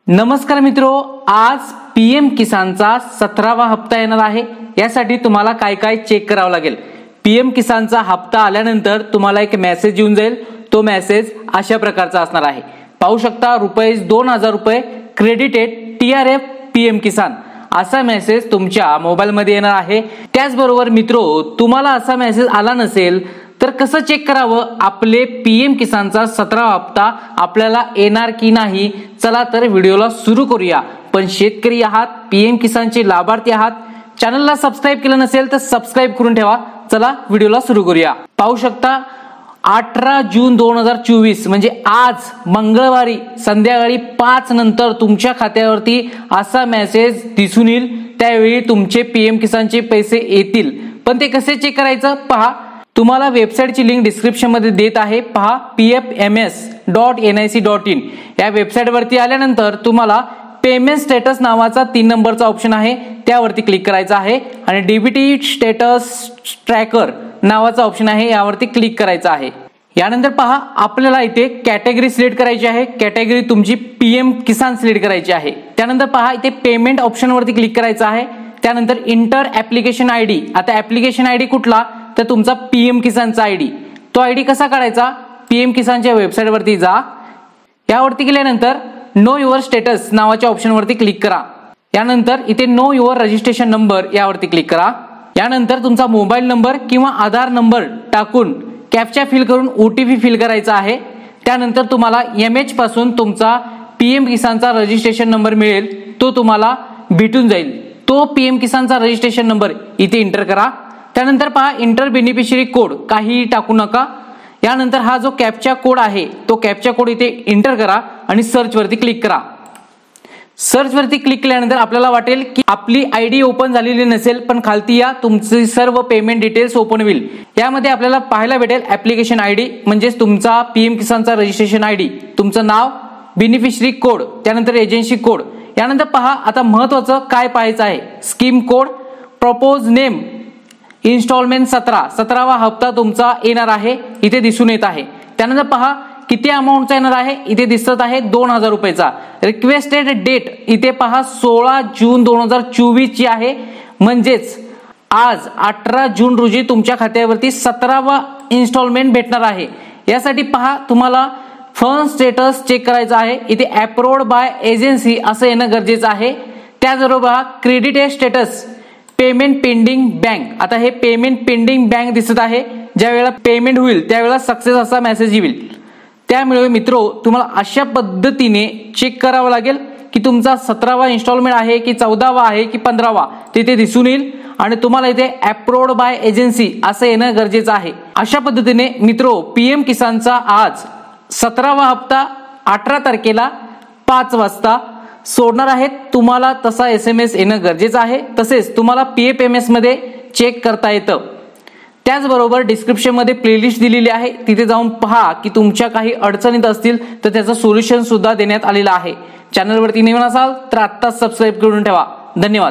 नमस्कार मित्रो, आज पीएम किसानचा 17वा हप्ता येणार आहे। यासाठी तुम्हाला काय काय चेक करावं लागेल। पीएम किसानचा हप्ता आल्यानंतर तुम्हाला एक मेसेज येऊन जाईल। तो मेसेज अशा प्रकारचा असणार आहे। पाहू शकता ₹2000 क्रेडिटेड TRF पीएम किसान असा मेसेज तुमच्या मोबाईल मध्ये येणार आहे। त्याचबरोबर मित्रो, तुम्हाला असा मेसेज आला नसेल तर कसं चेक करावं आपले पीएम किसानचा 17वा हप्ता आपल्याला येणार की नाही। चला तर व्हिडिओला सुरू करूया। पण शेतकरी आहात, पीएम किसानचे लाभार्थी आहात, चॅनलला सबस्क्राइब केलं नसेल तर सबस्क्राइब करून ठेवा। चला व्हिडिओला सुरू करूया। पाहू शकता 18 जून 2024 म्हणजे आज मंगळवारी संध्याकाळी 5 नंतर तुमच्या खात्यावरती असा मेसेज दिसून येईल। त्यावेळी तुमचे पीएम किसानचे पैसे येतील। पण ते कसे चेक करायचं पहा। तुम्हाला वेबसाईटची लिंक डिस्क्रिप्शन मध्ये देत आहे, पहा pfms.nic.in। या वेबसाईट वरती आल्यानंतर तुम्हाला पेमेंट स्टेटस नावाचा 3 नंबरचा ऑप्शन आहे, त्यावरती क्लिक करायचा आहे आणि डीबीटी स्टेटस ट्रॅकर नावाचा ऑप्शन आहे, यावरती क्लिक करायचा आहे। यानंतर पहा आपल्याला इथे कॅटेगरी सिलेक्ट करायची आहे। कॅटेगरी तुमची पीएम किसान सिलेक्ट करायची आहे। त्यानंतर पहा इथे पेमेंट ऑप्शन वरती क्लिक करायचं आहे। त्यानंतर इंटर ऍप्लिकेशन आयडी। आता ऍप्लिकेशन आयडी कुठला तर तुमचा पीएम किसानचा आयडी। तो आयडी कसा काढायचा, पीएम किसानच्या वेबसाईट वरती जा। यावरती गेल्यानंतर नो युअर स्टेटस नावाच्या ऑप्शन वरती क्लिक करा। यानंतर इथे नो युअर रजिस्ट्रेशन नंबर यावरती क्लिक करा। यानंतर तुमचा मोबाईल नंबर किंवा आधार नंबर टाकून कॅप्चा फिल करून OTP फिल करायचा आहे। त्यानंतर तुम्हाला MH पासून तुमचा पीएम किसानचा रजिस्ट्रेशन नंबर मिळेल, तो तुम्हाला भेटून जाईल। तो पीएम किसानचा रजिस्ट्रेशन नंबर इथे एंटर करा। त्यानंतर पहा इंटर बेनिफिशियरी कोड काही टाकू नका। यानंतर हा जो कॅप्चा कोड आहे तो कॅप्चा कोड इथे एंटर करा आणि सर्च वरती क्लिक करा। सर्च वरती क्लिक केल्यानंतर आपल्याला वाटेल की आपली आयडी ओपन झालेली नसेल, पण खालती या तुमची सर्व पेमेंट डिटेल्स ओपन होईल। यामध्ये आपल्याला पाहायला भेटेल ऍप्लिकेशन आयडी म्हणजे तुमचा पीएम किसानचा रजिस्ट्रेशन आयडी, तुमचं नाव, बेनिफिशियरी कोड, त्यानंतर एजन्सी कोड। यानंतर पहा आता महत्त्वाचं काय पाहायचं आहे, scheme code, propose name, instalment 17वा हप्ता तुमचा येणार आहे, इथे दिसून येत आहे। त्यानंतर पहा किती अमाऊंटचा येणार आहे, इथे दिसत आहे ₹2000चा। रिक्वेस्टेड डेट इथे पहा 16 जून 2024 ची आहे, म्हणजेच आज 18 जून रोजी तुमच्या खात्यावरती 17वा इन्स्टॉलमेंट भेटणार आहे। यासाठी पहा तुम्हाला फंड स्टेटस चेक करायचा आहे। इथे अप्रूव्ड बाय एजन्सी असं येणं गरजेचं आहे। त्याचबरोबर credited status payment pending bank. आता हे पेमेंट पेंडिंग बँक दिसत आहे, ज्या वेळेला पेमेंट होईल त्यावेळेला सक्सेस असा मेसेज येईल। त्यामुळे मित्रो तुम्हाला अशा पद्धतीने चेक करावं लागेल की तुमचा 17वा इन्स्टॉलमेंट आहे की 14वा आहे की 15वा, तिथे दिसून येईल आणि तुम्हाला इथे अप्रूव्ड बाय एजन्सी असं येणं गरजेचं आहे। अशा पद्धतीने मित्रो पीएम किसानचा आज 17वा हप्ता 18 तारखेला 5 वाजता सोडणार आहेत। तुम्हाला तसा SMS येणं गरजेचं आहे। तसेच तुम्हाला PFMS मध्ये चेक करता येतं। त्याचबरोबर डिस्क्रिप्शन मध्ये प्लेलिस्ट दिलेली आहे, तिथे जाऊन पहा की तुमच्या काही अडचणीत असतील तर त्याचं सोल्युशन सुद्धा देण्यात आलेलं आहे। चॅनलवरती नवीन असाल तर आत्ताच सबस्क्राइब करून ठेवा। धन्यवाद।